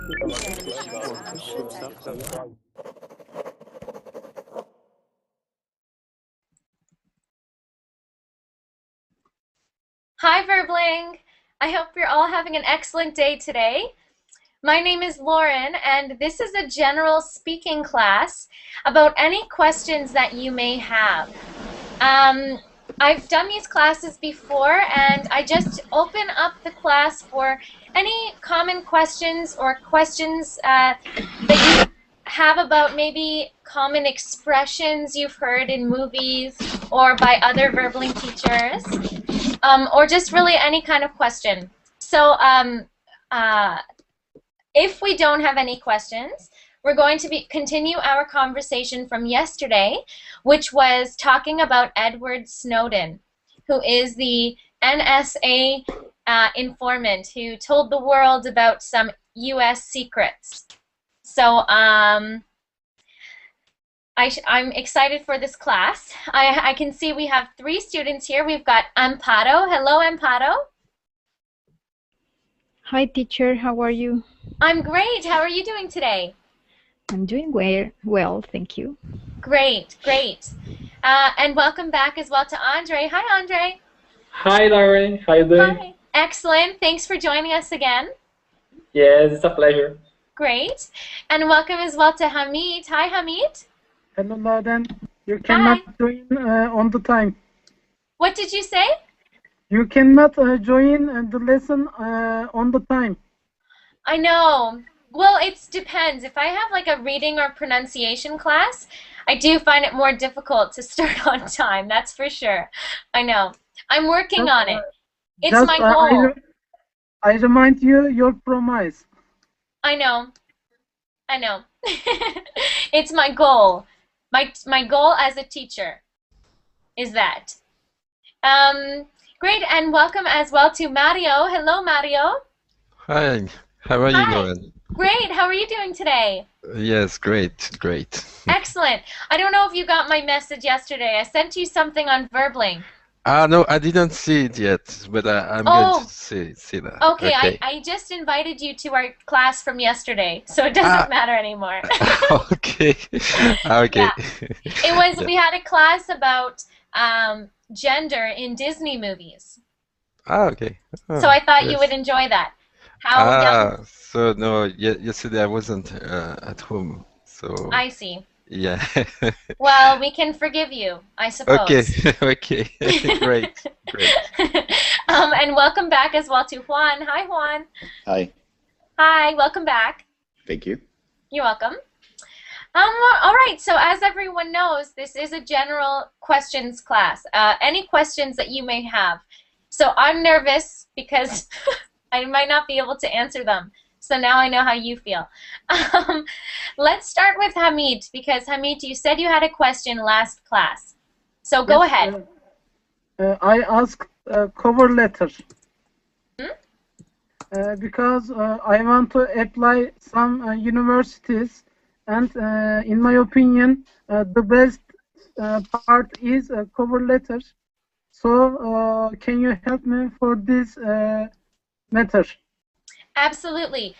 Hi, Verbling! I hope you're all having an excellent day today. My name is Lauren, and this is a general speaking class about any questions that you may have. I've done these classes before, and I just open up the class for any common questions or questions that you have about maybe common expressions you've heard in movies or by other Verbling teachers. Or just really any kind of question. So if we don't have any questions, we're going to continue our conversation from yesterday, which was talking about Edward Snowden, who is the NSA informant who told the world about some US secrets. So I'm excited for this class. I can see we have 3 students here. We've got Amparo. Hello, Amparo. Hi, teacher. How are you? I'm great. How are you doing today? I'm doing well, thank you. Great, great. And welcome back as well to Andre. Hi, Andre. Hi, Lauren. How you doing? Hi. Excellent. Thanks for joining us again. Yes, it's a pleasure. Great. And welcome as well to Hamid. Hi, Hamid. Hello, Lauren. You cannot join on the time. What did you say? You cannot join the lesson on the time. I know. Well, it depends. If I have like a reading or pronunciation class, I do find it more difficult to start on time. That's for sure. I know. I'm working on it. It's my goal. I remind you your promise. I know. I know. It's my goal. My goal as a teacher is that. Great, and welcome as well to Mario. Hello, Mario. Hi, how are you doing? Great, how are you doing today? Yes, great, great. Excellent. I don't know if you got my message yesterday. I sent you something on Verbling. No, I didn't see it yet, but I'm going to see that. Okay, I just invited you to our class from yesterday, so it doesn't matter anymore. Okay, okay. Yeah. It was, we had a class about gender in Disney movies. Okay. So I thought you would enjoy that. So no, yesterday I wasn't at home, so. I see. Yeah. Well, we can forgive you, I suppose. Okay, okay, great, great. And welcome back as well to Juan. Hi, Juan. Hi. Hi, welcome back. Thank you. You're welcome. All right, so as everyone knows, this is a general questions class. Any questions that you may have. So I'm nervous because I might not be able to answer them. So now I know how you feel. Let's start with Hamid, because Hamid, you said you had a question last class. So go ahead. I asked cover letter. Because I want to apply some universities, and in my opinion, the best part is cover letter. So can you help me for this matter? Absolutely.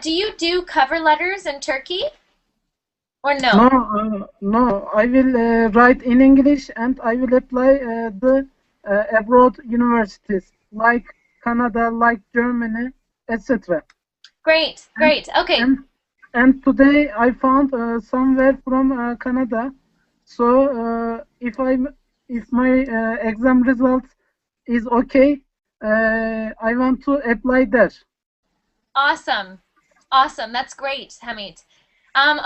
Do you do cover letters in Turkey? Or no? No, no. I will write in English, and I will apply the abroad universities like Canada, like Germany, etc. Great, great. Okay. And today I found somewhere from Canada. So if my exam result is okay, I want to apply there. Awesome. Awesome. That's great, Hamid.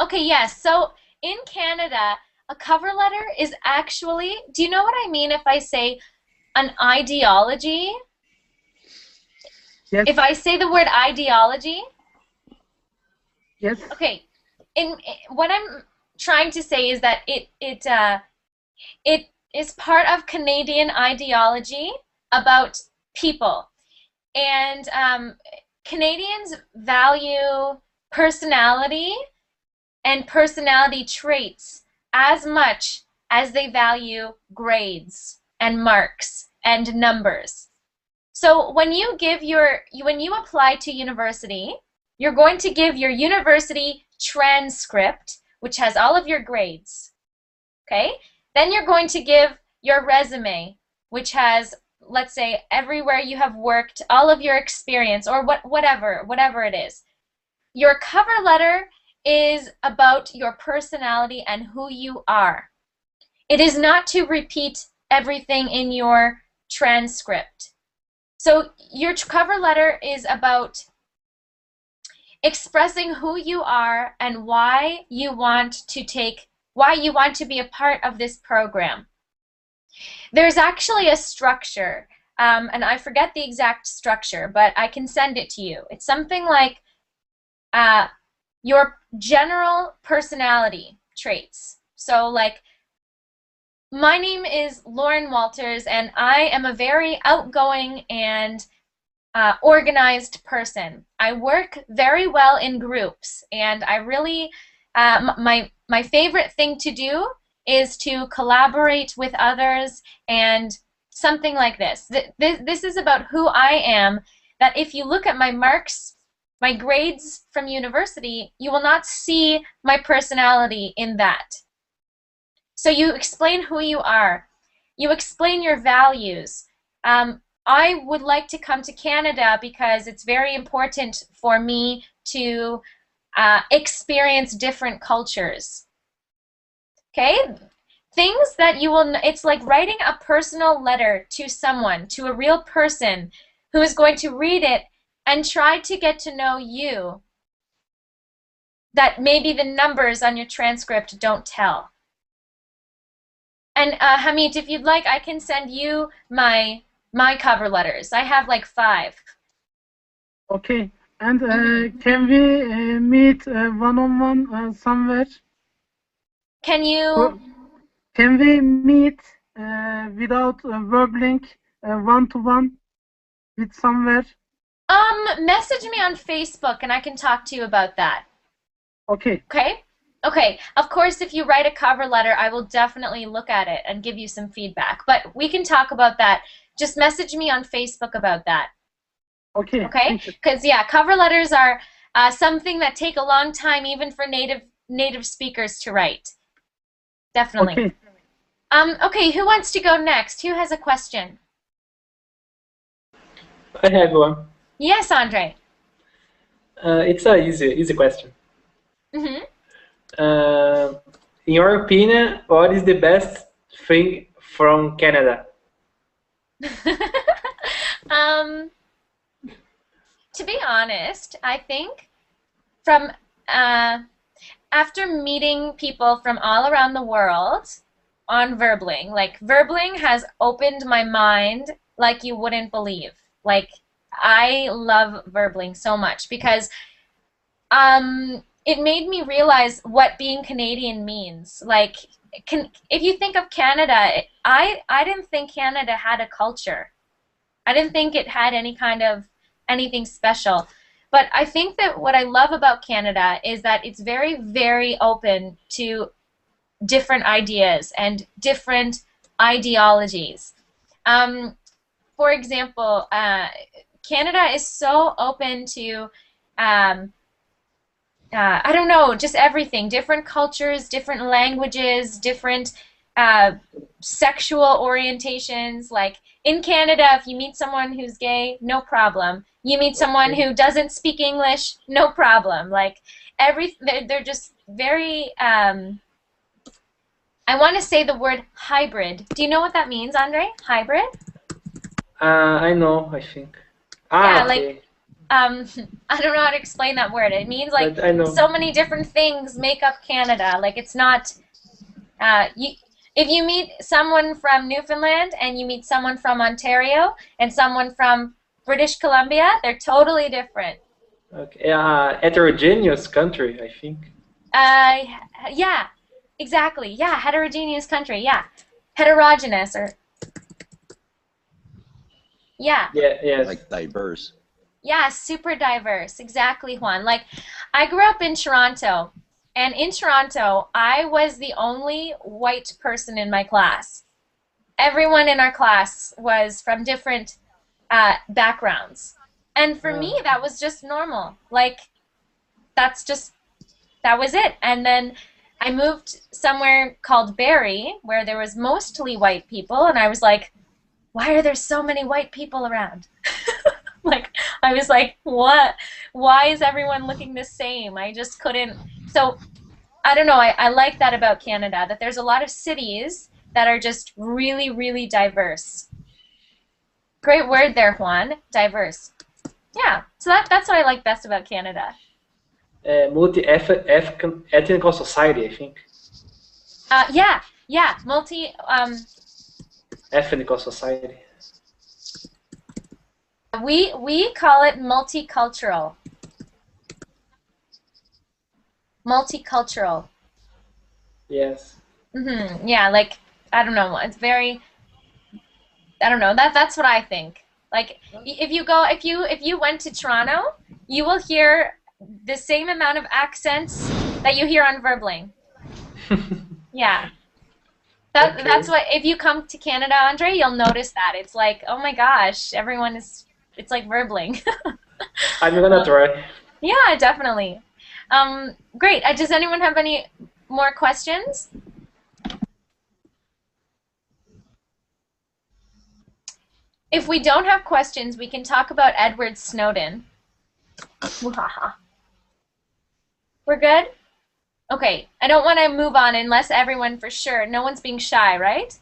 Okay, yes. So in Canada, a cover letter is actually, do you know what I mean if I say an ideology? Yes. If I say the word ideology? Yes. Okay. What I'm trying to say is that it is part of Canadian ideology about people. And Canadians value personality and personality traits as much as they value grades and marks and numbers. So when you apply to university, You're going to give your university transcript, which has all of your grades. Okay? Then you're going to give your resume, which has, let's say, everywhere you have worked, all of your experience, or whatever it is. Your cover letter is about your personality and who you are. It is not to repeat everything in your transcript. So your cover letter is about expressing who you are and why you want to be a part of this program. There's actually a structure, and I forget the exact structure, but I can send it to you. It's something like your general personality traits. So like, my name is Lauren Walters, and I am a very outgoing and organized person. I work very well in groups, and I really, my favorite thing to do is to collaborate with others, and something like this. This is about who I am, that if you look at my marks, my grades from university, you will not see my personality in that. So you explain who you are. You explain your values. I would like to come to Canada because it's very important for me to experience different cultures. Okay? Things that you will, it's like writing a personal letter to someone, to a real person who is going to read it and try to get to know you, that maybe the numbers on your transcript don't tell. And Hamid, if you'd like, I can send you my cover letters. I have like 5. Okay. And can we meet one-on-one somewhere? Can you? Can we meet without verb link one-to-one with somewhere? Message me on Facebook and I can talk to you about that. Okay. Okay? Okay. Of course, if you write a cover letter, I will definitely look at it and give you some feedback. But we can talk about that. Just message me on Facebook about that. Okay. Okay? Because, yeah, cover letters are something that take a long time even for native speakers to write. Definitely. Okay. Okay, who wants to go next? Who has a question? I have one. Yes, Andre. It's a easy question. Mm-hmm. In your opinion, what is the best thing from Canada? To be honest, I think from after meeting people from all around the world on Verbling, like Verbling has opened my mind like you wouldn't believe. Like, I love Verbling so much because it made me realize what being Canadian means. Like, if you think of Canada, I didn't think Canada had a culture. I didn't think it had any kind of anything special. But I think that what I love about Canada is that it's very, very open to different ideas and different ideologies. For example, Canada is so open to I don't know, just everything, different cultures, different languages, different sexual orientations. Like in Canada, if you meet someone who's gay, no problem. You meet someone who doesn't speak English, no problem. Like they're just very, I want to say the word hybrid. Do you know what that means, Andre? Hybrid? I know, I think. Yeah, okay. like, I don't know how to explain that word. It means like But I know. so many different things make up Canada. Like it's not, if you meet someone from Newfoundland and you meet someone from Ontario and someone from British Columbia, they're totally different. Okay. Heterogeneous country, I think. Yeah, exactly. Yeah, heterogeneous country. Yeah, heterogeneous or yeah. Yeah, yes. Like diverse. Yeah, super diverse. Exactly, Juan. Like, I grew up in Toronto, and in Toronto, I was the only white person in my class. Everyone in our class was from different backgrounds. And for me, that was just normal. Like, that was it. And then I moved somewhere called Barrie, where there was mostly white people, and I was like, why are there so many white people around? Like, I was like, what? Why is everyone looking the same? I just couldn't. So, I don't know, I like that about Canada, that there's a lot of cities that are just really, really diverse. Great word there, Juan, diverse. Yeah, so that's what I like best about Canada. Multi-ethnical society, I think. Yeah, Ethnical society. we call it multicultural. Multicultural. Yes. Yeah, like, I don't know, it's very, I don't know, that's what I think. Like, if you went to Toronto, you will hear the same amount of accents that you hear on Verbling. Yeah. Okay. That's what, if you come to Canada, Andre, you'll notice that. It's like, oh my gosh, it's like Verbling. I'm gonna try. Yeah, definitely. Great. Does anyone have any more questions? If we don't have questions, we can talk about Edward Snowden. We're good? Okay, I don't want to move on unless everyone for sure. No one's being shy, right?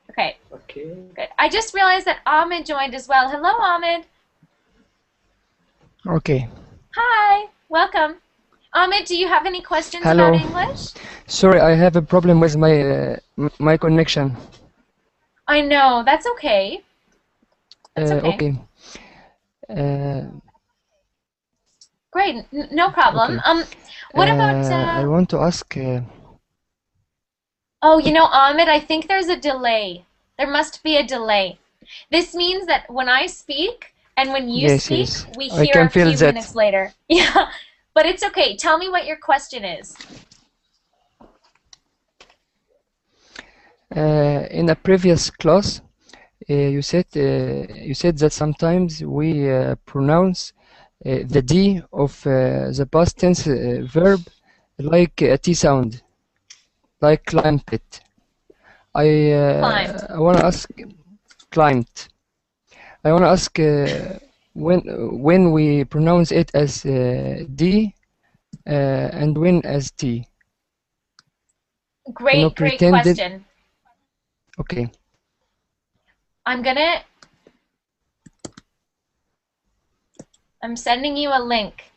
Okay, Okay. good. I just realized that Ahmed joined as well. Hello, Ahmed. Okay. Hi, welcome. Ahmed, do you have any questions Hello. about English? Sorry, I have a problem with my connection. I know, that's okay. That's okay. Great, no problem. Okay. What about I want to ask. Oh, you know, Ahmed, I think there's a delay. There must be a delay. This means that when I speak and when you Yes, speak, yes. we I hear can a feel few that. minutes later. Yeah, but it's okay. Tell me what your question is. In a previous class, you said that sometimes we pronounce the D of the past tense verb like a T sound, like climbed it. Climbed. I want to ask climbed. I want to ask when we pronounce it as D and when as T. Great pretend it. question. Okay. I'm sending you a link.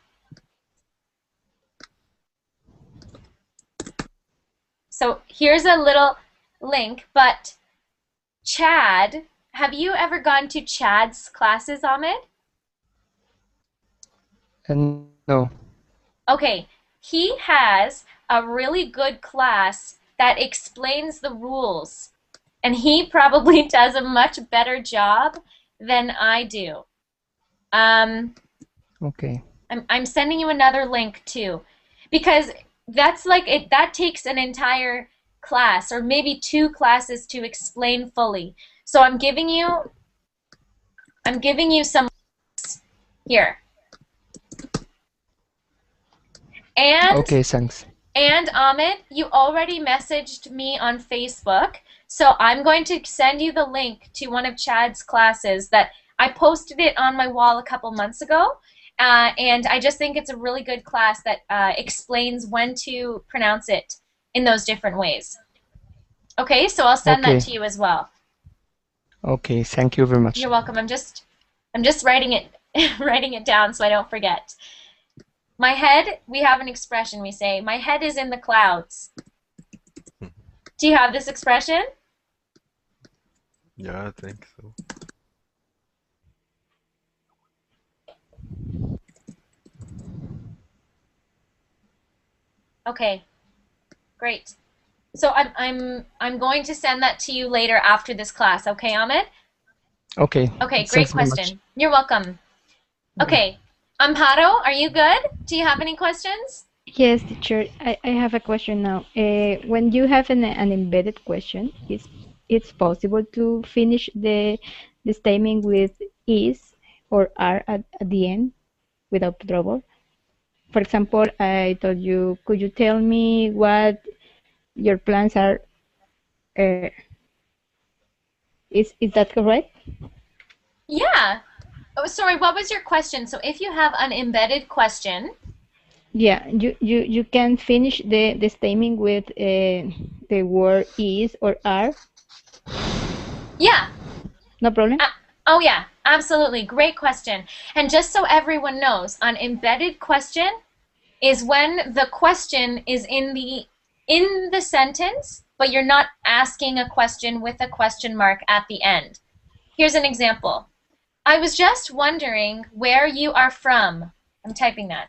So here's a little link, but Chad, have you ever gone to Chad's classes, Ahmed? No. Okay, he has a really good class that explains the rules, and he probably does a much better job than I do. Okay. I'm sending you another link too, because that's like it. That takes an entire class or maybe 2 classes to explain fully. So I'm giving you some links here. And Okay, thanks. And Ahmed, you already messaged me on Facebook, so I'm going to send you the link to one of Chad's classes that I posted it on my wall a couple months ago, and I just think it's a really good class that explains when to pronounce it in those different ways. Okay, so I'll send that to you as well. Okay, thank you very much. You're welcome. I'm just writing it writing it down so I don't forget. My head, we have an expression we say, my head is in the clouds. Do you have this expression? Yeah, I think so. Okay, great. So I'm going to send that to you later after this class. Okay, Ahmed? Okay. Okay, great Thanks very question. You're welcome. Okay, Amparo, are you good? Do you have any questions? Yes, teacher. I have a question now. When you have an embedded question, it's possible to finish the statement with is or are at the end without trouble. For example, I told you, could you tell me what your plans are? Uh, is that correct? Yeah. Oh, sorry, what was your question? So if you have an embedded question, Yeah, you can finish the statement with the word is or are. yeah. No problem. Oh yeah, absolutely. Great question. And just so everyone knows, an embedded question is when the question is in the sentence, but you're not asking a question with a question mark at the end. Here's an example. I was just wondering where you are from. I'm typing that.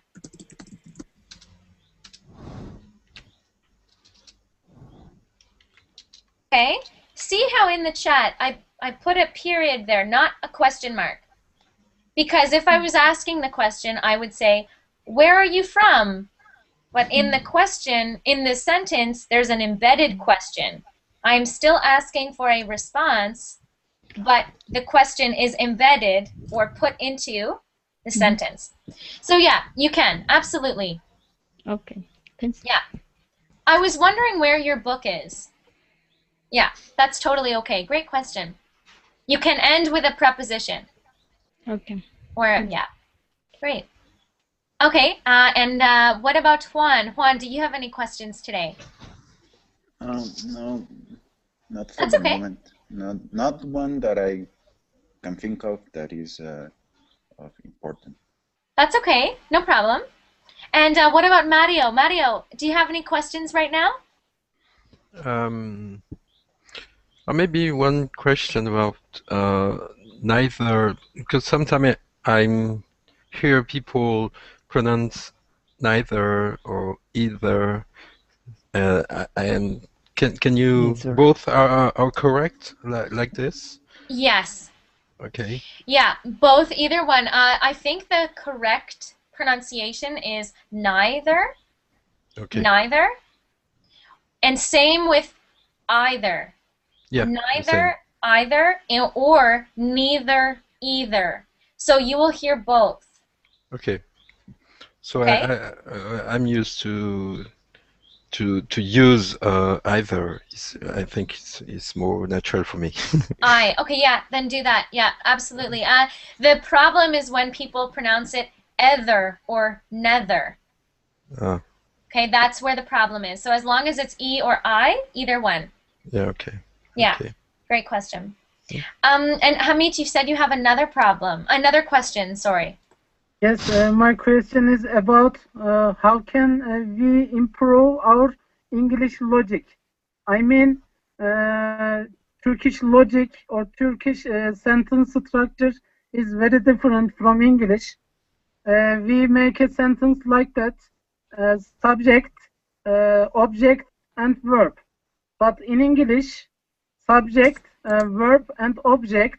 Okay, see how in the chat I put a period there, not a question mark. Because if I was asking the question, I would say, where are you from? But in the question, in this sentence, there's an embedded question. I'm still asking for a response, but the question is embedded or put into the sentence. So yeah, you can, absolutely. Okay, thanks. Yeah. I was wondering where your book is. Yeah, that's totally okay. Great question. You can end with a preposition. Okay. Or, yeah. Great. Okay, and what about Juan? Juan, do you have any questions today? No, not for That's the okay. moment. Not one that I can think of that is of important. That's okay, no problem. And what about Mario? Mario, do you have any questions right now? Or maybe one question about neither, because sometimes I'm hear people pronounce neither or either, and can you Either. both are correct like this? Yes. Okay. Yeah, both, either one. I think the correct pronunciation is neither. Okay. Neither. And same with either. Yeah. Neither, either, or neither, either. So you will hear both. Okay. So Okay. I'm used to use either. I think it's more natural for me. Okay, yeah, then do that. Yeah, absolutely. The problem is when people pronounce it ether or nether. Okay, that's where the problem is. So as long as it's E or I, either one. Yeah, okay. Yeah, Okay. great question. And Hamid, you said you have another question, sorry. Yes, my question is about how can we improve our English logic? I mean, Turkish logic or Turkish sentence structure is very different from English. We make a sentence like that, subject, object, and verb. But in English, subject, verb, and object,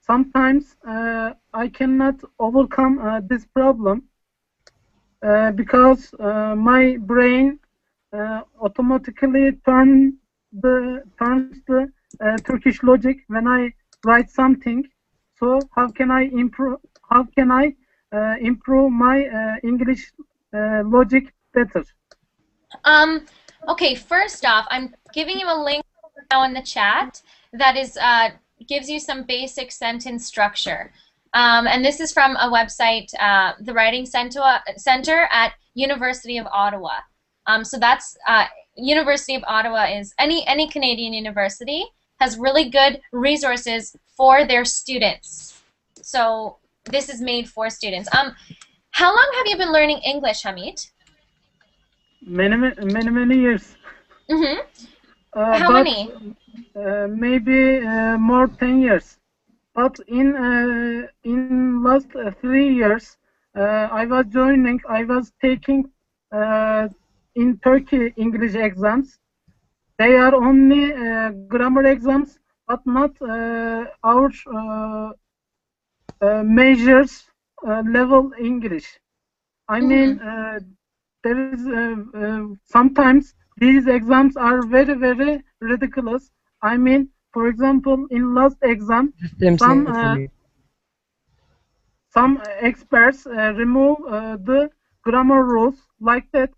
sometimes I cannot overcome this problem because my brain automatically turns the Turkish logic when I write something. So how can I improve? How can I improve my English logic better? Okay, first off, I'm giving you a link now in the chat that is gives you some basic sentence structure. And this is from a website, the Writing Center at University of Ottawa. So that's University of Ottawa is any Canadian university has really good resources for their students. So this is made for students. How long have you been learning English, Hamid? Many years. Mm-hmm. How many? Maybe more 10 years. But in last 3 years, I was taking in Turkey English exams. They are only grammar exams, but not our measures level English. I mean, there is sometimes these exams are very ridiculous. I mean, for example, in last exam, Same for me. some experts remove the grammar rules like that.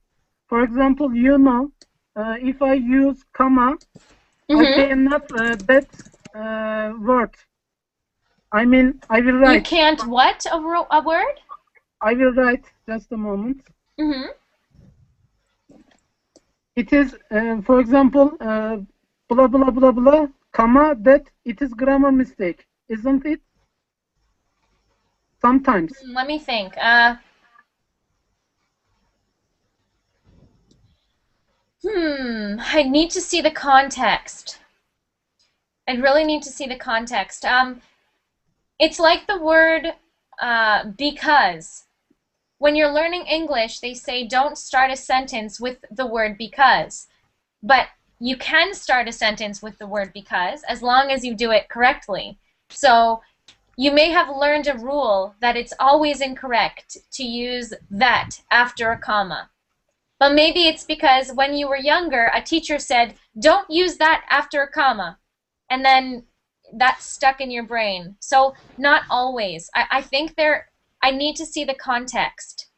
For example, you know, if I use comma, I cannot that word. I mean, I will write. You can't what? A word? I will write. Just a moment. It is, for example, blah blah blah blah, comma, that. It is grammar mistake, isn't it? Sometimes. Let me think. I need to see the context. I really need to see the context. It's like the word because. When you're learning English, they say don't start a sentence with the word because. But you can start a sentence with the word because as long as you do it correctly. So you may have learned a rule that it's always incorrect to use that after a comma. But maybe it's because when you were younger, a teacher said, don't use that after a comma. And then that's stuck in your brain. So not always. I think I need to see the context.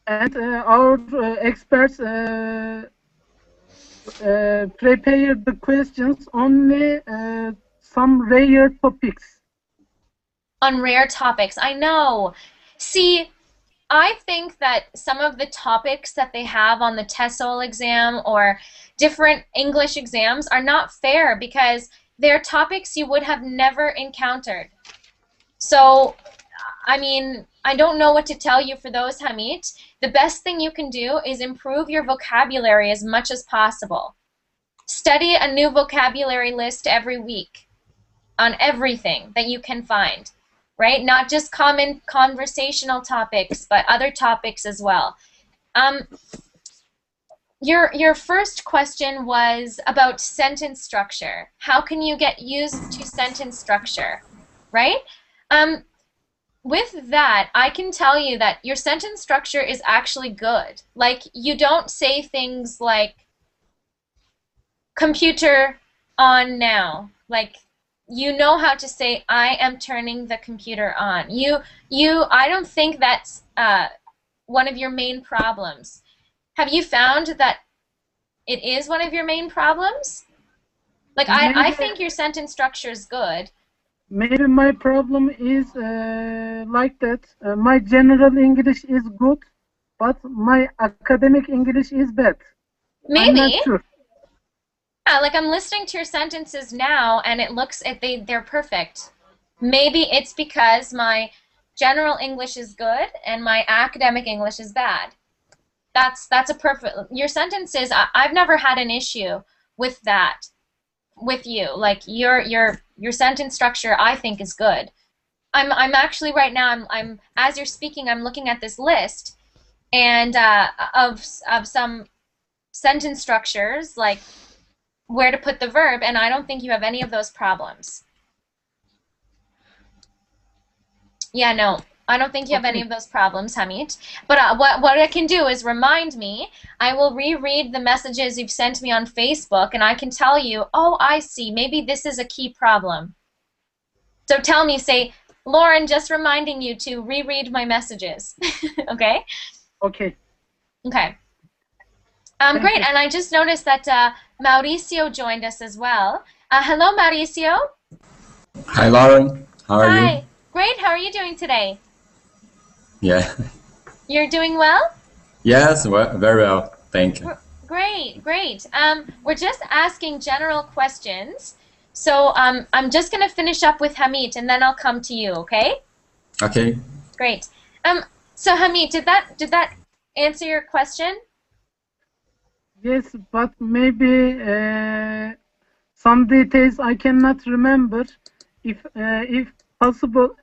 And our experts prepare the questions only some rare topics. On rare topics, I know. See, I think that some of the topics that they have on the TESOL exam or different English exams are not fair because they're topics you would have never encountered. So, I mean, I don't know what to tell you for those, Hamid. The best thing you can do is improve your vocabulary as much as possible. Study a new vocabulary list every week on everything that you can find, right? Not just common conversational topics, but other topics as well. Your first question was about sentence structure. How can you get used to sentence structure, right? With that, I can tell you that your sentence structure is actually good. Like, you don't say things like, computer on now. Like, you know how to say, I am turning the computer on. I don't think that's one of your main problems. Have you found that it is one of your main problems? Like, I think your sentence structure is good. Maybe my problem is like that. My general English is good, but my academic English is bad. Maybe. I'm not sure. Yeah, like I'm listening to your sentences now, and it looks they're perfect. Maybe it's because my general English is good and my academic English is bad. That's a perfect. Your sentences, I've never had an issue with that. With you, like your sentence structure, I think is good. I'm actually right now. I'm as you're speaking, I'm looking at this list, and of some sentence structures, like where to put the verb, and I don't think you have any of those problems. Yeah, no, I don't think you have any of those problems, Hamid. But what I can do is remind me. I will reread the messages you've sent me on Facebook, and I can tell you, oh, I see, maybe this is a key problem. So tell me, say, Lauren, just reminding you to reread my messages. Okay? Okay. Okay. Great, and I just noticed that Mauricio joined us as well. Hello, Mauricio. Hi, Lauren. How are you? Hi. Great, how are you doing today? Yeah. You're doing well? Yes, well, very well. Thank you. Great, great. We're just asking general questions. So I'm just going to finish up with Hamid, and then I'll come to you, okay? Okay. Great. So Hamid, did that answer your question? Yes, but maybe some details I cannot remember. If possible,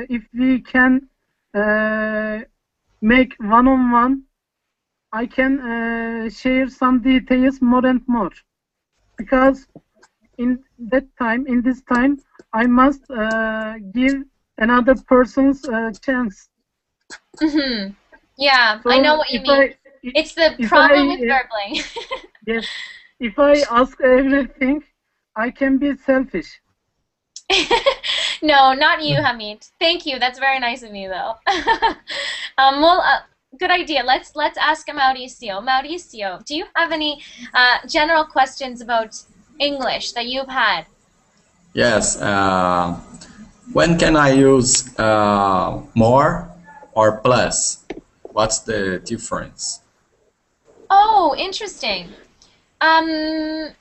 if we can make one-on-one, I can share some details more and more. Because in this time, I must give another person's chance. Mm-hmm. Yeah, So I know what you mean. It's the problem with verbling. Yes, if I ask everything, I can be selfish. No, not you, Hamid. Thank you. That's very nice of you, though. good idea. Let's ask Mauricio. Mauricio, do you have any general questions about English that you've had? Yes. When can I use more or plus? What's the difference? Oh, interesting. I'm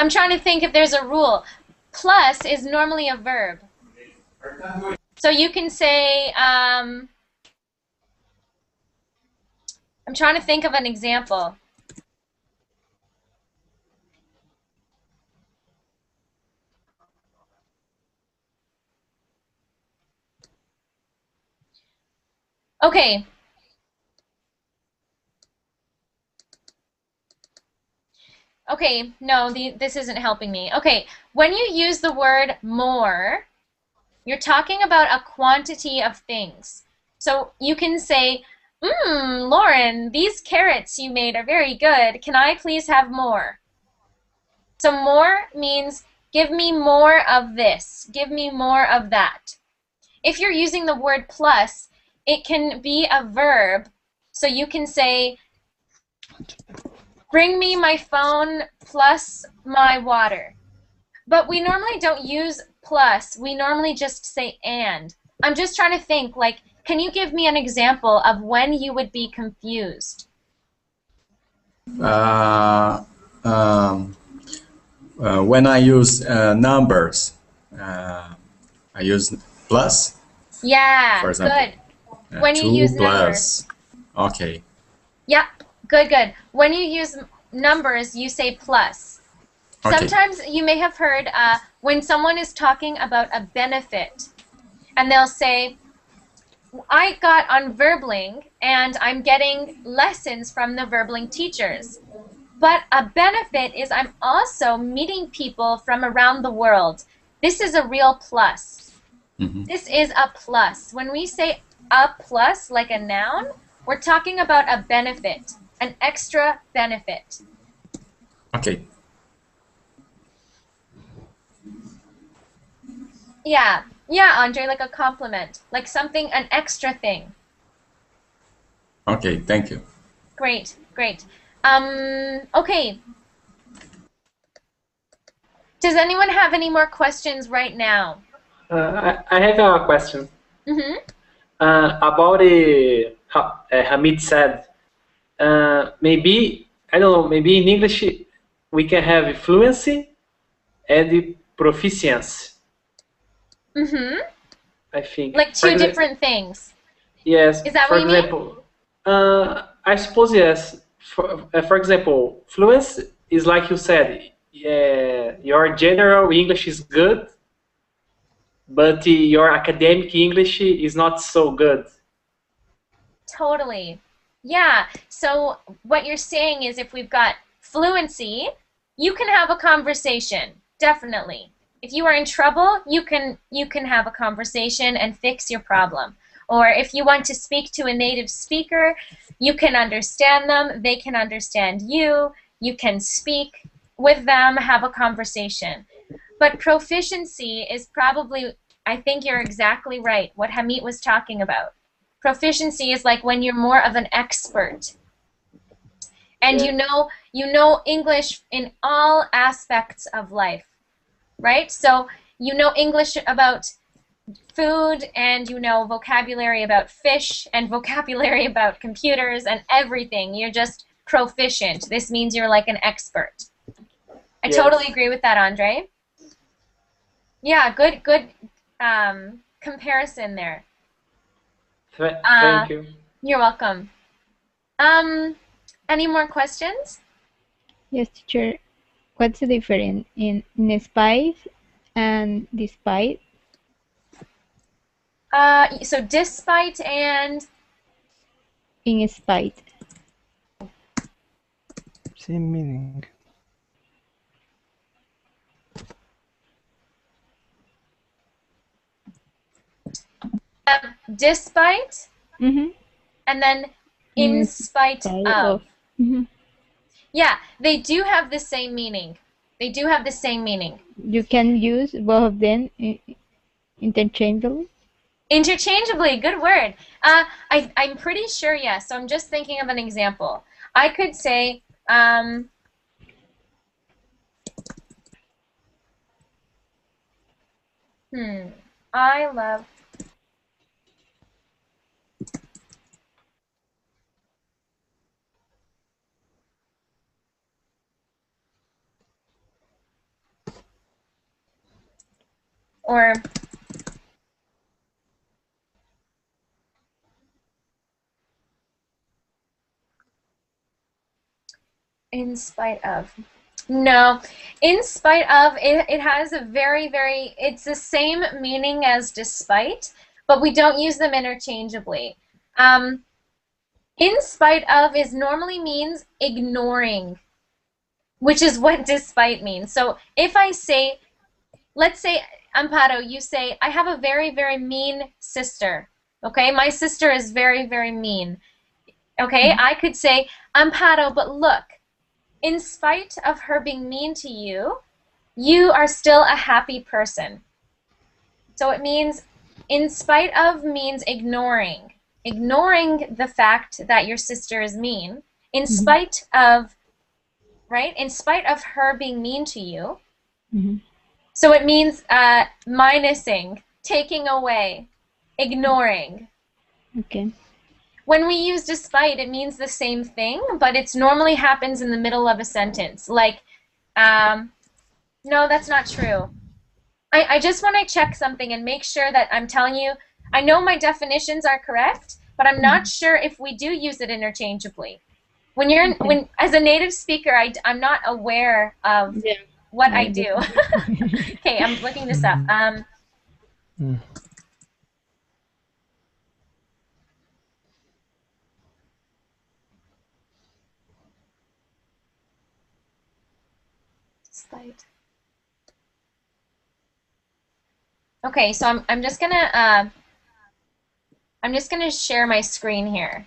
trying to think if there's a rule. Plus is normally a verb. So you can say, I'm trying to think of an example. Okay. Okay, no, this isn't helping me. Okay, when you use the word more, you're talking about a quantity of things. So you can say, Lauren, these carrots you made are very good. Can I please have more? So more means give me more of this. Give me more of that. If you're using the word plus, it can be a verb. So you can say, bring me my phone plus my water. But we normally don't use plus. We normally just say and. I'm just trying to think, like, can you give me an example of when you would be confused? When I use numbers, I use plus. Yeah, For example, good. When you 2 use plus. numbers. Okay. Yeah, good. When you use numbers, you say plus. Okay. Sometimes you may have heard when someone is talking about a benefit, and they'll say, I got on Verbling, and I'm getting lessons from the Verbling teachers. But a benefit is I'm also meeting people from around the world. This is a real plus. Mm-hmm. This is a plus. When we say a plus, like a noun, we're talking about a benefit, an extra benefit. Okay. Yeah, Andre, like a compliment, like something, an extra thing. Okay, thank you. Great. Okay. Does anyone have any more questions right now? I have a question. Mm-hmm. About Hamid said, maybe, I don't know, maybe in English we can have fluency and proficiency. Mm-hmm. I think. Like two different things. Yes. Is that for what you example, I suppose yes. For example, fluency is like you said, your general English is good, but your academic English is not so good. Totally. Yeah. So what you're saying is if we've got fluency, you can have a conversation. Definitely. If you are in trouble, you can have a conversation and fix your problem. Or if you want to speak to a native speaker, you can understand them, they can understand you, you can speak with them, have a conversation. But proficiency is probably, I think you're exactly right, what Hamid was talking about. Proficiency is like when you're more of an expert. And you know English in all aspects of life, right? So you know English about food, and you know vocabulary about fish, and vocabulary about computers, and everything. You're just proficient. This means you're like an expert. I totally agree with that, Andre. Yeah, good comparison there. Thank you. You're welcome. Any more questions? Yes, teacher. What's the difference in spite and despite? So despite and In spite. Same meaning. despite, Mm-hmm. and then in spite of. Mm-hmm. Yeah, they do have the same meaning. They do have the same meaning. You can use both of them interchangeably. Interchangeably, good word. I'm pretty sure yes. So I'm just thinking of an example. I could say, I love or in spite of. No, in spite of, it has a it's the same meaning as despite, but we don't use them interchangeably. In spite of is normally means ignoring, which is what despite means. So if I say, let's say, Amparo, you say, I have a very mean sister. Okay, my sister is very mean. Okay, I could say, Amparo, but look, in spite of her being mean to you, you are still a happy person. So it means, in spite of means ignoring. Ignoring the fact that your sister is mean, in spite of, right? In spite of her being mean to you. So it means minusing, taking away, ignoring. Okay. When we use despite, it means the same thing, but it normally happens in the middle of a sentence. Like, no, that's not true. I just want to check something and make sure that I'm telling you, I know my definitions are correct, but I'm not sure if we do use it interchangeably. When you're, as a native speaker, I'm not aware of what I do. Okay, I'm looking this up. Despite. Okay, so I'm just gonna share my screen here,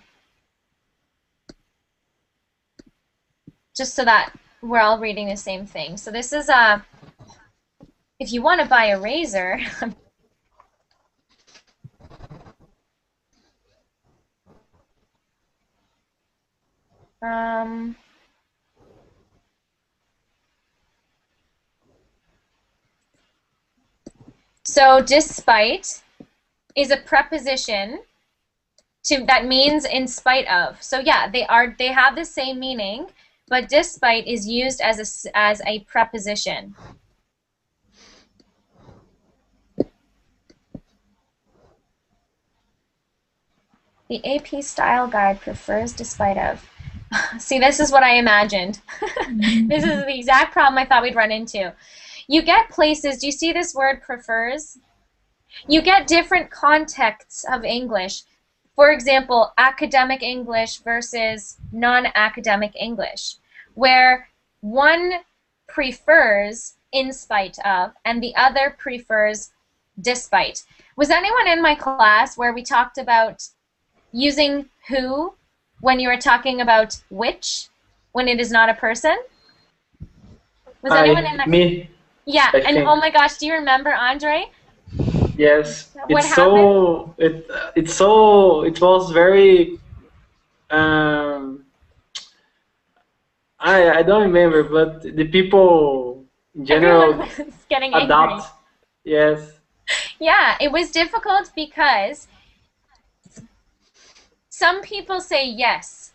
just so that we're all reading the same thing. So this is if you want to buy a razor. So despite is a preposition that means in spite of. So yeah, they have the same meaning, but despite is used as a preposition. The AP style guide prefers despite of. See, this is what I imagined. This is the exact problem I thought we'd run into. You get places, do you see this word prefers? You get different contexts of English. For example, academic English versus non-academic English, where one prefers in spite of and the other prefers despite. Was anyone in my class where we talked about using who when you were talking about which when it is not a person? Was anyone in that? Me. Yeah, and oh my gosh, do you remember, Andre? Yes. What happened? It was very I don't remember, but the people in general Everyone was getting adapt. angry. Yes. Yeah, it was difficult because some people say yes.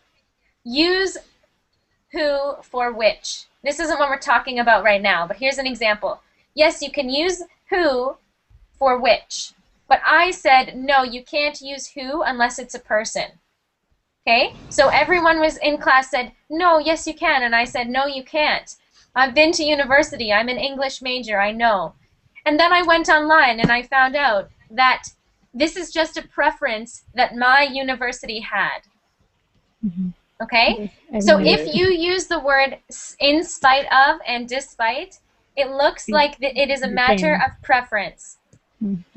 Use who for which. This isn't what we're talking about right now, but here's an example. Yes, you can use who for which. But I said, no, you can't use who unless it's a person. Okay? So everyone was in class said, no, yes, you can. And I said, no, you can't. I've been to university. I'm an English major. I know. And then I went online and I found out that this is just a preference that my university had. Okay? So if you use the word in spite of and despite, it looks like it is a matter of preference.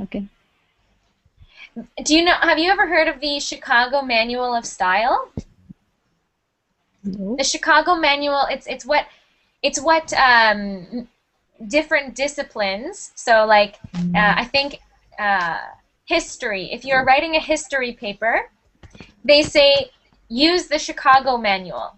Okay. Do you know, have you ever heard of the Chicago Manual of Style? No. The Chicago Manual, it's what different disciplines, so like I think history, if you're writing a history paper, they say use the Chicago Manual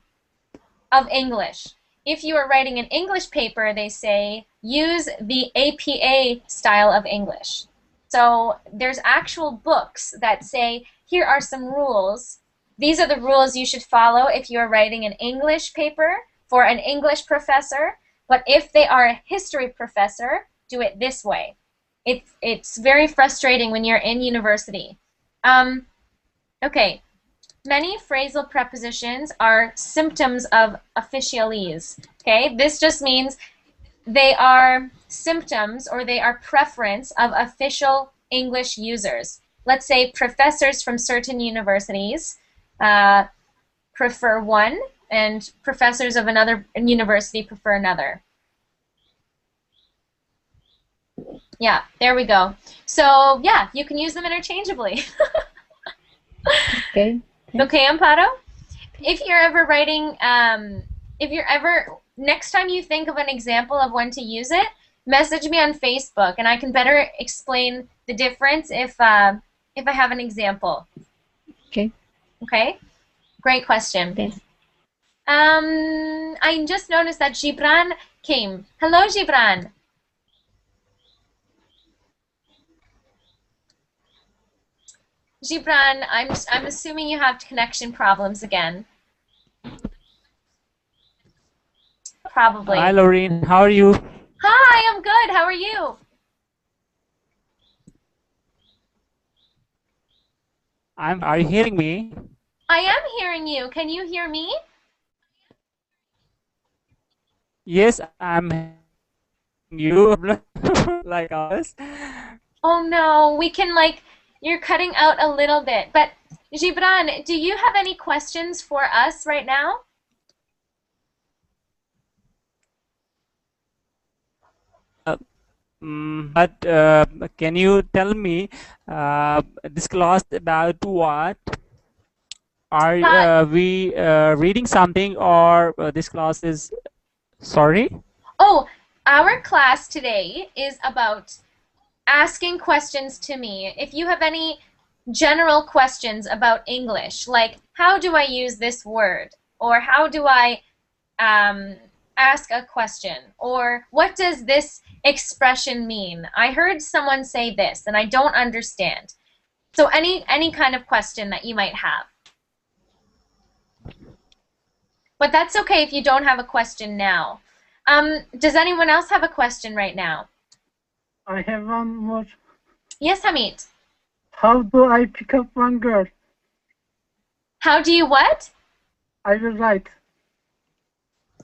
of English. If you are writing an English paper, they say use the APA style of English. So there's actual books that say here are some rules. These are the rules you should follow if you are writing an English paper for an English professor. But if they are a history professor, do it this way. It's very frustrating when you're in university. Okay. Many phrasal prepositions are symptoms of officialese. Okay, this just means they are symptoms or they are preference of official English users. Let's say professors from certain universities prefer one, and professors of another university prefer another. Yeah, there we go. So yeah, you can use them interchangeably. Okay. Okay, Amparo? If you're ever writing, next time you think of an example of when to use it, message me on Facebook, and I can better explain the difference if I have an example. Okay. Okay? Great question. Thanks. I just noticed that Gibran came. Hello, Gibran. Gibran, I'm assuming you have connection problems again. Probably. Hi, Lorraine. How are you? Hi, I'm good. How are you? Are you hearing me? I am hearing you. Can you hear me? Yes, I'm hearing you. Like us. Oh no, we can you're cutting out a little bit. But Gibran, do you have any questions for us right now? But can you tell me this class about what? Are we reading something, or this class is... Sorry? Oh, our class today is about asking questions to me. If you have any general questions about English, like how do I use this word, or how do I ask a question, or what does this expression mean? I heard someone say this and I don't understand. So any kind of question that you might have. But that's okay if you don't have a question now. Does anyone else have a question right now? I have one more. Yes, Hamid. How do I pick up one girl? How do you what? I will write.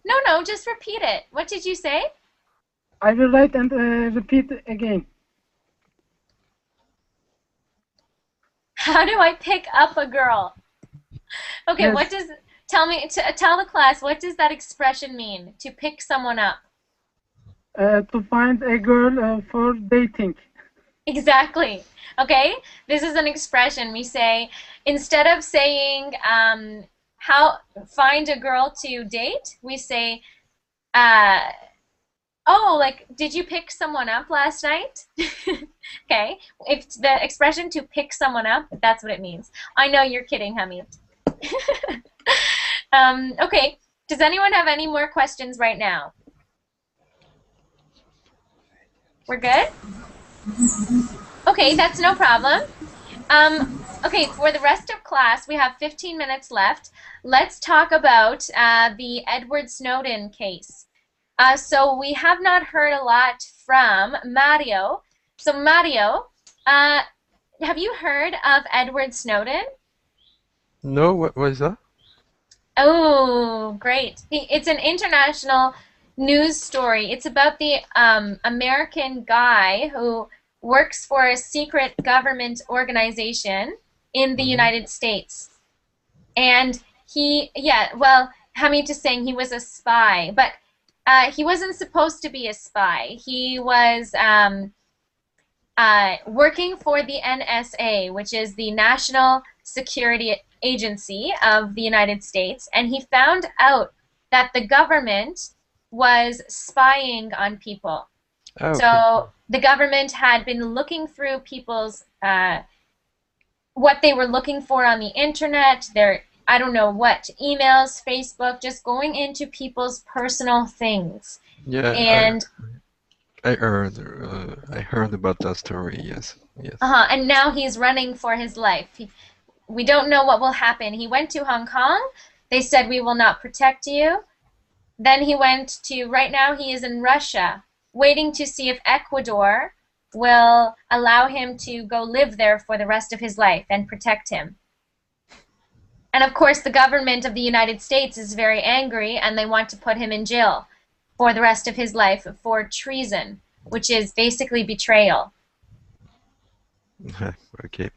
No, just repeat it. What did you say? I will write and repeat again. How do I pick up a girl? Okay, Yes. what does... Tell the class, what does that expression mean? To pick someone up. To find a girl for dating. Exactly. Okay? This is an expression. We say, instead of saying how find a girl to date, we say, oh, like, did you pick someone up last night? Okay. If the expression to pick someone up, that's what it means. I know you're kidding, Hamid. Okay. Does anyone have any more questions right now? We're good? Okay, that's no problem. Okay, for the rest of class, we have 15 minutes left. Let's talk about the Edward Snowden case. So we have not heard a lot from Mario. So Mario, have you heard of Edward Snowden? No, what is that? Oh, great. It's an international news story. It's about the American guy who works for a secret government organization in the United States. And Hamid is saying he was a spy, but he wasn't supposed to be a spy. He was working for the NSA, which is the National Security Agency of the United States, and he found out that the government was spying on people. Oh, okay. So the government had been looking through people's what they were looking for on the internet, their, I don't know what, emails, Facebook, just going into people's personal things. Yeah, And I heard about that story. Yes, yes. And now he's running for his life. We don't know what will happen. He went to Hong Kong. They said, we will not protect you. Then he went to, right now he is in Russia, waiting to see if Ecuador will allow him to go live there for the rest of his life and protect him. And of course, the government of the United States is very angry, and they want to put him in jail for the rest of his life for treason, which is basically betrayal. Okay.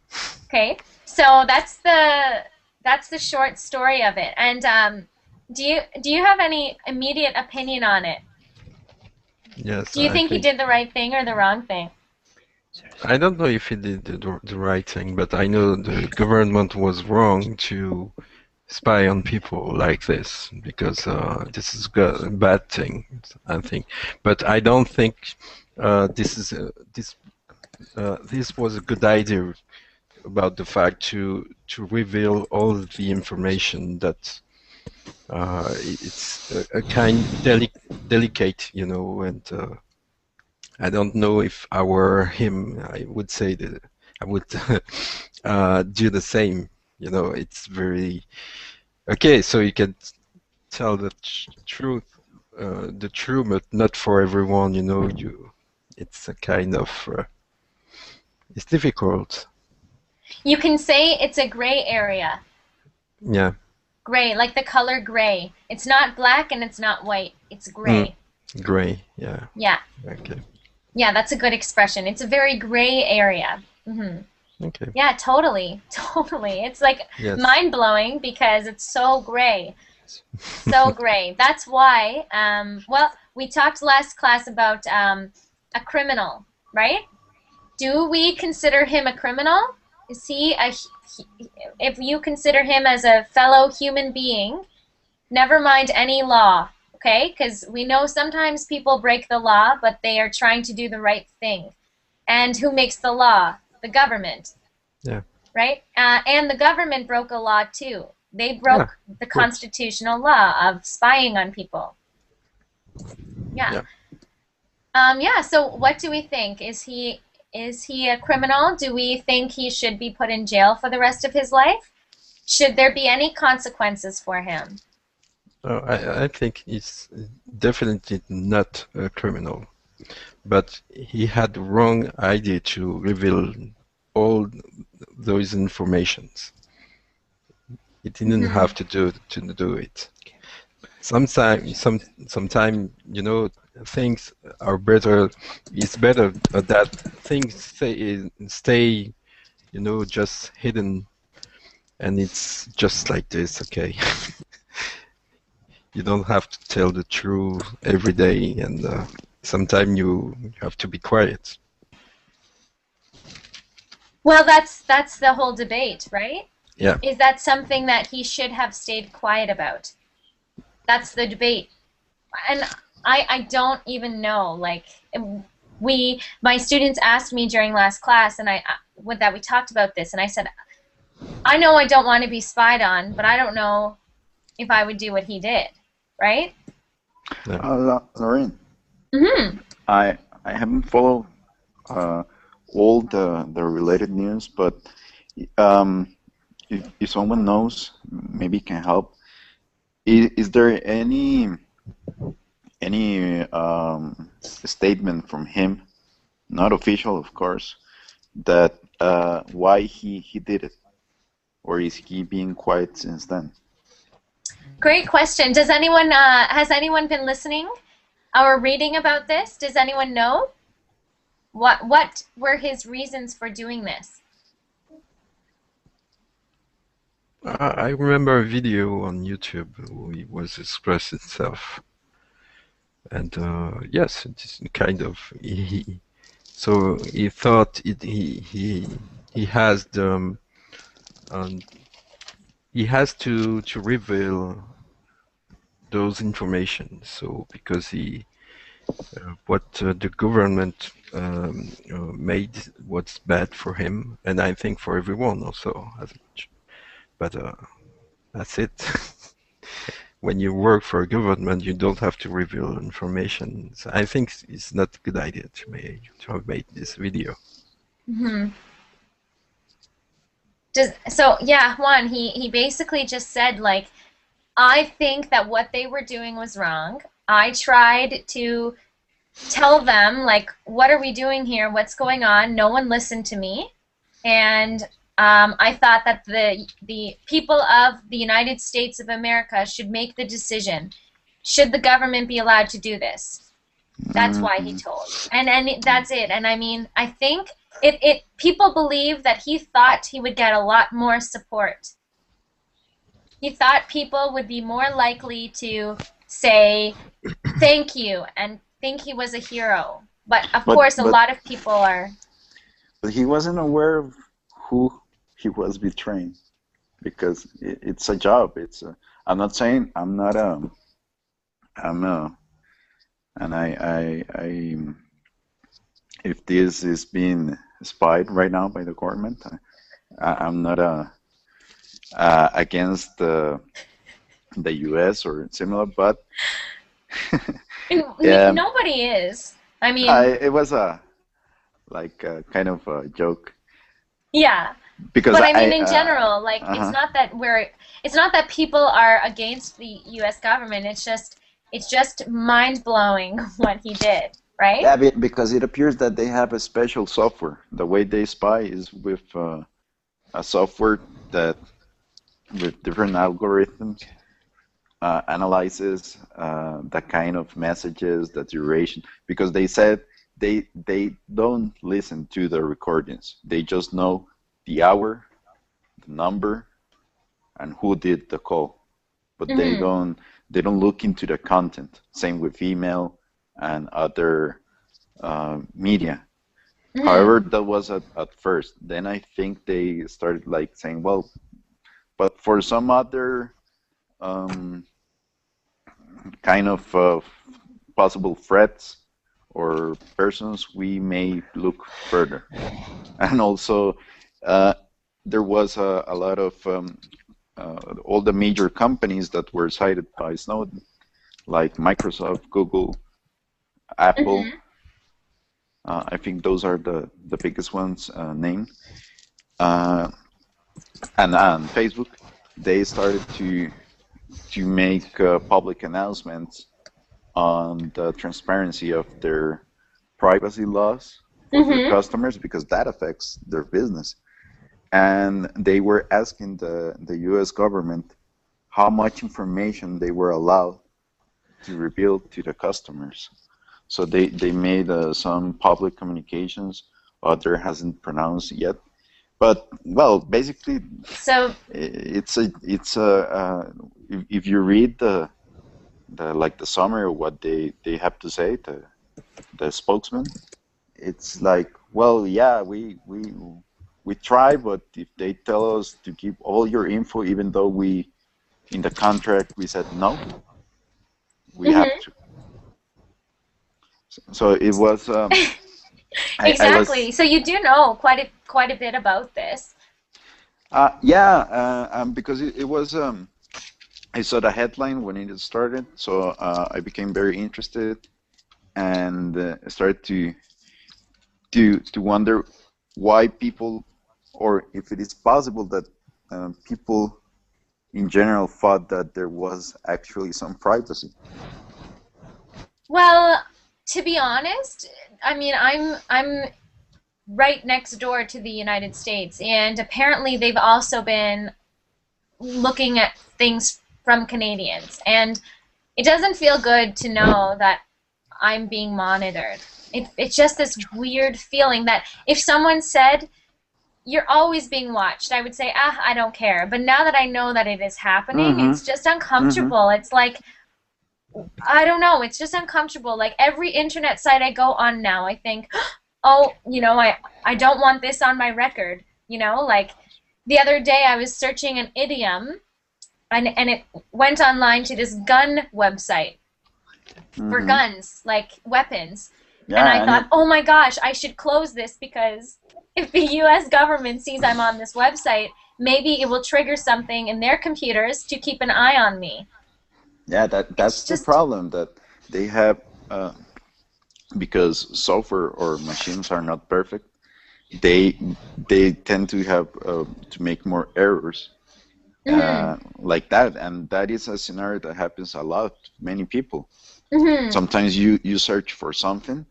Okay, so that's the short story of it. And do you have any immediate opinion on it? Yes. Do you think he did the right thing or the wrong thing? I don't know if he did the right thing, but I know the government was wrong to spy on people like this, because this is a bad thing, I think. But I don't think this was a good idea about the fact to reveal all the information that it's a kind delicate, you know, and I don't know if I were him, I would say that I would do the same. You know, it's very okay. So you can tell the truth, but not for everyone. You know, it's a kind of it's difficult. You can say it's a gray area. Yeah. Gray, like the color gray. It's not black and it's not white. It's gray. Gray. Yeah. Yeah. Okay. Yeah, that's a good expression. It's a very gray area. Okay. Yeah, totally. Totally. It's like mind-blowing because it's so gray. So gray. That's why, well, we talked last class about a criminal, right? Do we consider him a criminal? Is he if you consider him as a fellow human being, never mind any law, okay? Because we know sometimes people break the law, but they are trying to do the right thing. And who makes the law? The government. Yeah. Right? And the government broke a law too. They broke the constitutional law of spying on people. Yeah. Yeah, so what do we think? Is he a criminal? Do we think he should be put in jail for the rest of his life? Should there be any consequences for him? I think he's definitely not a criminal, but he had the wrong idea to reveal all those informations. He didn't have to do it. Sometimes, you know, things are better. It's better that things stay, you know, just hidden, and it's just like this. Okay. You don't have to tell the truth every day, and sometimes you have to be quiet. Well, that's the whole debate, right? Yeah. Is that something that he should have stayed quiet about? That's the debate. And I don't even know. Like, my students asked me during last class, and that we talked about this, and I said, I know I don't want to be spied on, but I don't know if I would do what he did, right? Lorraine. I haven't followed all the related news, but if someone knows, maybe can help. Is there any statement from him, not official, of course, that why he did it, or is he being quiet since then? Great question. Does anyone has anyone been listening or reading about this? Does anyone know what were his reasons for doing this? I remember a video on YouTube where it was expressed itself, and yes, it's kind of so he thought he has the he has to reveal those information. So because he what the government made was bad for him, and I think for everyone also. But that's it. When you work for a government, you don't have to reveal information. So I think it's not a good idea to have made this video. Mm-hmm. So yeah, Juan, he basically just said, like, I think that what they were doing was wrong. I tried to tell them, like, what are we doing here? What's going on? No one listened to me. And I thought that the people of the United States of America should make the decision. Should the government be allowed to do this? That's why he told. And that's it. And I mean, I think people believe that he thought he would get a lot more support. He thought people would be more likely to say thank you and think he was a hero. But of course, a lot of people are. But he wasn't aware of who he was betraying, because it's a job. I'm not saying I'm not and I if this is being spied right now by the government, I'm not against the U.S. or similar, but nobody is. I mean, it was kind of a joke. Yeah. Because but I mean, in general, like, it's not that people are against the U.S. government. It's just mind blowing what he did, right? Yeah, because it appears that they have a special software. The way they spy is with a software that, with different algorithms, analyzes the kind of messages, the duration. Because they said they don't listen to the recordings. They just know the hour, the number, and who did the call. But they don't look into the content. Same with email and other media. However, that was at first. Then I think they started like saying, well, but for some other kind of possible threats or persons, we may look further. And also, there was a lot of all the major companies that were cited by Snowden, like Microsoft, Google, Apple. I think those are the biggest ones named. And Facebook. They started to make public announcements on the transparency of their privacy laws for their customers, because that affects their business. And they were asking the U.S. government how much information they were allowed to reveal to the customers. So they made some public communications. Other hasn't pronounced yet. But, well, basically, so it's if you read the summary of what they have to say, the spokesman, it's like, well, yeah, we try, but if they tell us to keep all your info, even though in the contract we said no, we have to. So it was. Exactly. So you do know quite a bit about this. Because it was. I saw the headline when it started, so I became very interested, and started to wonder why people, or if it is possible that people in general thought that there was actually some privacy. Well, to be honest, I mean, I'm right next door to the United States, and apparently they've also been looking at things from Canadians, and it doesn't feel good to know that I'm being monitored. It's just this weird feeling that if someone said, you're always being watched, I would say, I don't care. But now that I know that it is happening, it's just uncomfortable. It's like, I don't know, it's just uncomfortable. Like, every internet site I go on now, I think, oh, I don't want this on my record. Like, the other day I was searching an idiom, and it went online to this gun website. for guns, like weapons. Yeah, and I thought, oh my gosh, I should close this, because if the US government sees I'm on this website, maybe it will trigger something in their computers to keep an eye on me. Yeah, that's the problem that they have, because software or machines are not perfect. They tend to have to make more errors like that, and that is a scenario that happens a lot. Many people. Sometimes you search for something,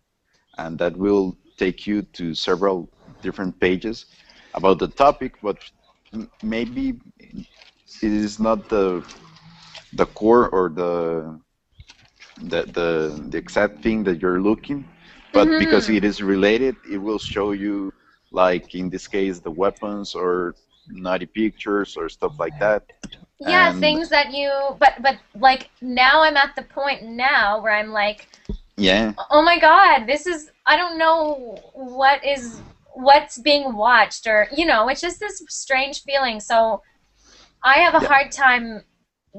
and that will take you to several different pages about the topic, but maybe it is not the core or the exact thing that you're looking, but because it is related, it will show you, like in this case, the weapons or naughty pictures or stuff like that. Yeah, and things that you, but like now I'm at the point now where I'm like, yeah, oh my God, this is, I don't know what's being watched, or, you know, it's just this strange feeling. So I have a hard time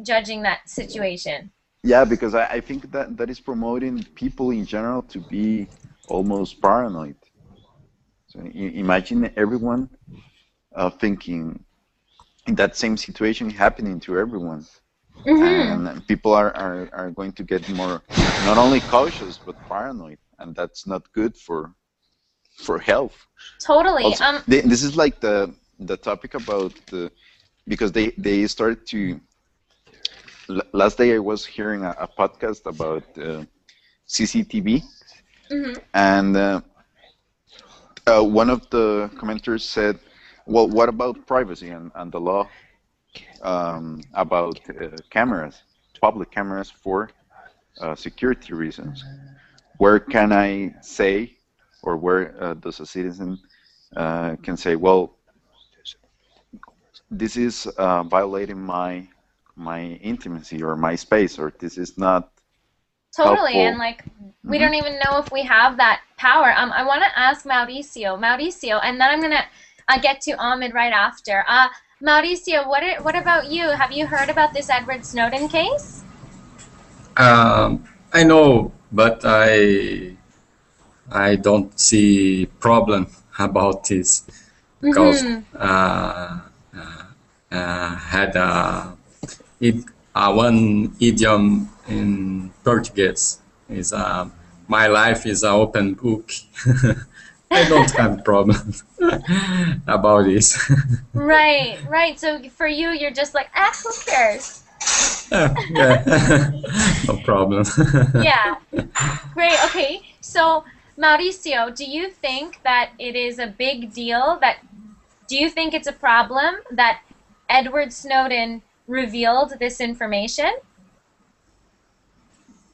judging that situation. Yeah, because I think that is promoting people in general to be almost paranoid. So imagine everyone thinking in that same situation happening to everyone. And people are going to get more, not only cautious, but paranoid. And that's not good for health. Totally. Also, this is like the topic about because they started to, last day I was hearing a podcast about CCTV, and one of the commenters said, well, what about privacy and the law about cameras, public cameras for security reasons? Where can I say, or where does a citizen can say, well, this is violating my intimacy or my space, or this is not totally helpful. And like we don't even know if we have that power. I want to ask Mauricio, and then I'm gonna get to Ahmed right after. Mauricio, what about you? Have you heard about this Edward Snowden case? I know, but I don't see problem about this, because had one idiom in Portuguese is my life is an open book. I don't have problem about this. Right. So for you, you're just like, who cares? Yeah. No problem. Yeah. Great. Okay. So Mauricio, do you think that it is a big deal do you think it's a problem that Edward Snowden revealed this information?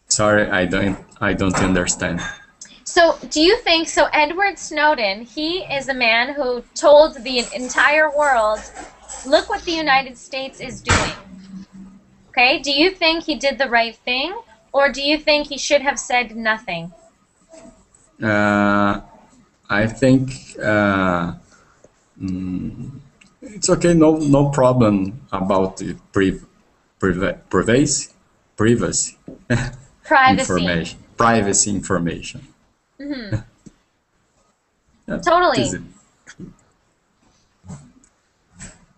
Sorry, I don't understand. So do you think, Edward Snowden, he is a man who told the entire world, look what the United States is doing. Okay, do you think he did the right thing, or do you think he should have said nothing? I think it's okay, no problem about the privacy information. Totally.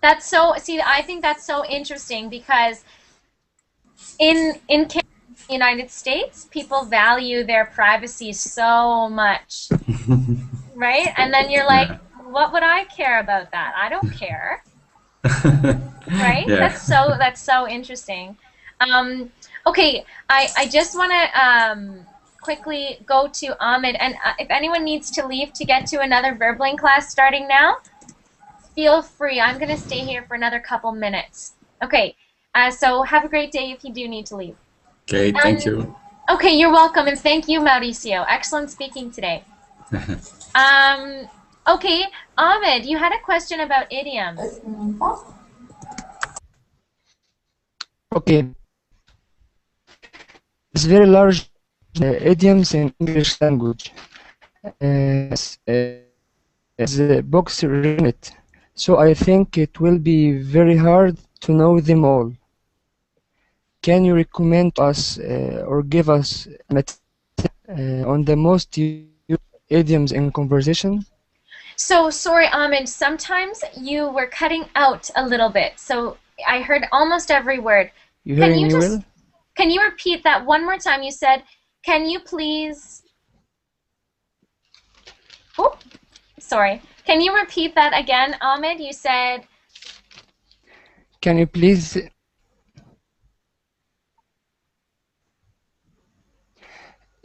That's so. See, I think that's so interesting, because in the United States, people value their privacy so much, right? And then you're like, what would I care about that? I don't care, right? Yeah. That's so interesting. Okay, I just want to quickly go to Ahmed, and if anyone needs to leave to get to another Verbling class starting now, feel free. I'm going to stay here for another couple minutes. Okay, so have a great day if you do need to leave. Okay, thank you. Okay, you're welcome, and thank you, Mauricio. Excellent speaking today. Okay, Ahmed, you had a question about idioms. Okay. It's very large idioms in English language. The books written it. So I think it will be very hard to know them all. can you recommend us or give us on the most used idioms in conversation? So sorry, Ahmed, sometimes you were cutting out a little bit, so I heard almost every word. You Can hearing you me just well? can you repeat that one more time? You said, can you please Oh, sorry. Can you repeat that again, Ahmed? You said Can you please?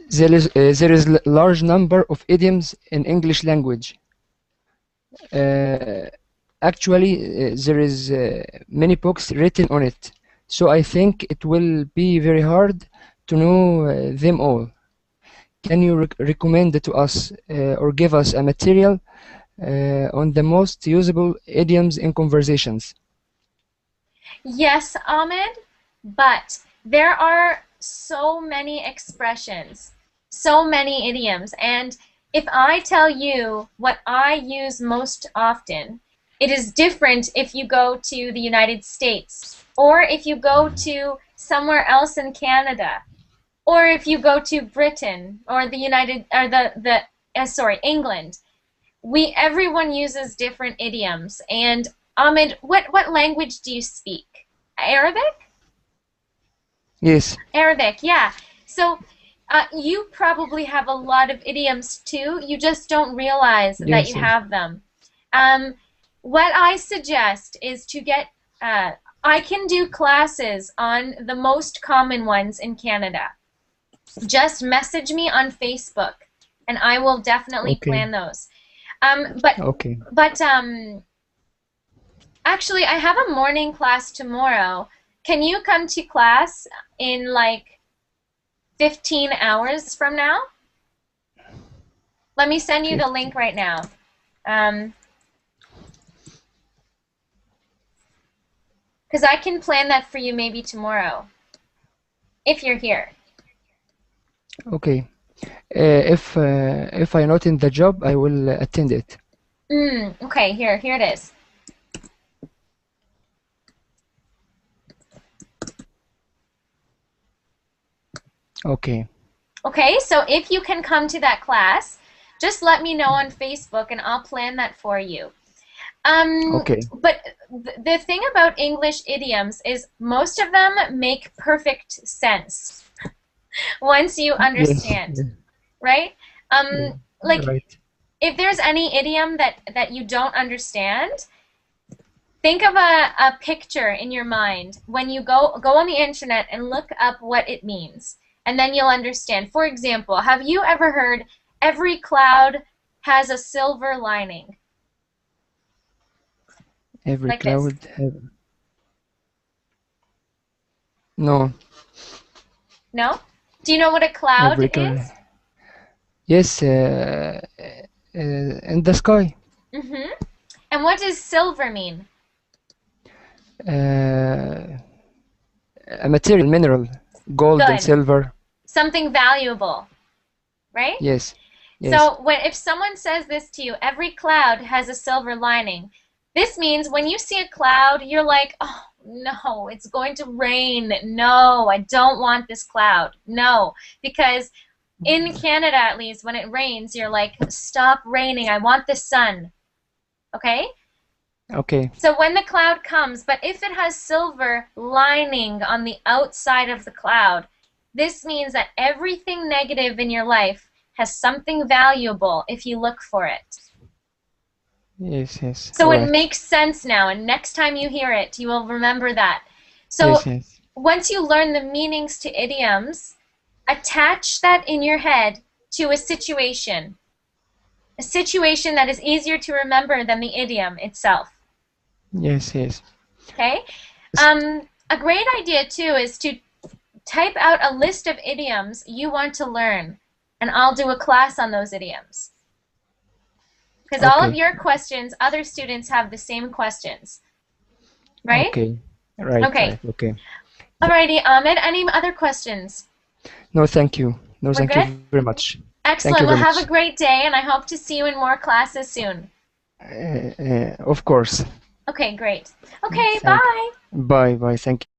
There is large number of idioms in English language. Actually, there is many books written on it, so I think it will be very hard to know them all. Can you recommend to us or give us a material on the most usable idioms in conversations? yes, Ahmed, but there are so many expressions, so many idioms, and if I tell you what I use most often, it is different if you go to the United States, or if you go to somewhere else in Canada, or if you go to Britain or the England. Everyone uses different idioms. And Ahmed, what language do you speak? Arabic? Yes. Arabic, yeah. So you probably have a lot of idioms too. You just don't realize that Yes. you have them. What I suggest is to get, I can do classes on the most common ones in Canada. Just message me on Facebook and I will definitely plan those. But actually, I have a morning class tomorrow. Can you come to class in like 15 hours from now? Let me send you the link right now. Because I can plan that for you maybe tomorrow, if you're here. Okay. If I'm not in the job, I will attend it. Okay, here it is. Okay. Okay, so if you can come to that class, just let me know on Facebook and I'll plan that for you. Okay. But the thing about English idioms is most of them make perfect sense once you understand, Yes. right? Like Right. if there's any idiom that you don't understand, think of a picture in your mind when you go on the internet and look up what it means, and then you'll understand. For example, have you ever heard every cloud has a silver lining? Every Like this. cloud have... No. No? Do you know what a cloud Every cloud. is? Yes, in the sky. And what does silver mean? A material, mineral, gold and Good. silver. Something valuable, right? Yes. Yes. So if someone says this to you, every cloud has a silver lining, this means when you see a cloud, you're like, oh, no, it's going to rain. No, I don't want this cloud. No, because in Canada, at least, when it rains, you're like, stop raining. I want the sun. Okay? Okay. So when the cloud comes, but if it has silver lining on the outside of the cloud, this means that everything negative in your life has something valuable if you look for it. Yes, yes. So Right. it makes sense now, and next time you hear it, you will remember that. So Yes, yes. once you learn the meanings to idioms, attach that in your head to a situation that is easier to remember than the idiom itself. Yes, yes. Okay? A great idea, too, is to type out a list of idioms you want to learn, and I'll do a class on those idioms. Because all of Okay. your questions, other students have the same questions. Right? Okay. Right, Okay. right. Okay. Alrighty, Ahmed, any other questions? No, thank you. No, We're thank good? you very much. Excellent. you Well, very have much. a great day, and I hope to see you in more classes soon. Of course. Okay, great. Okay, Thank- bye. Bye, bye. Thank you.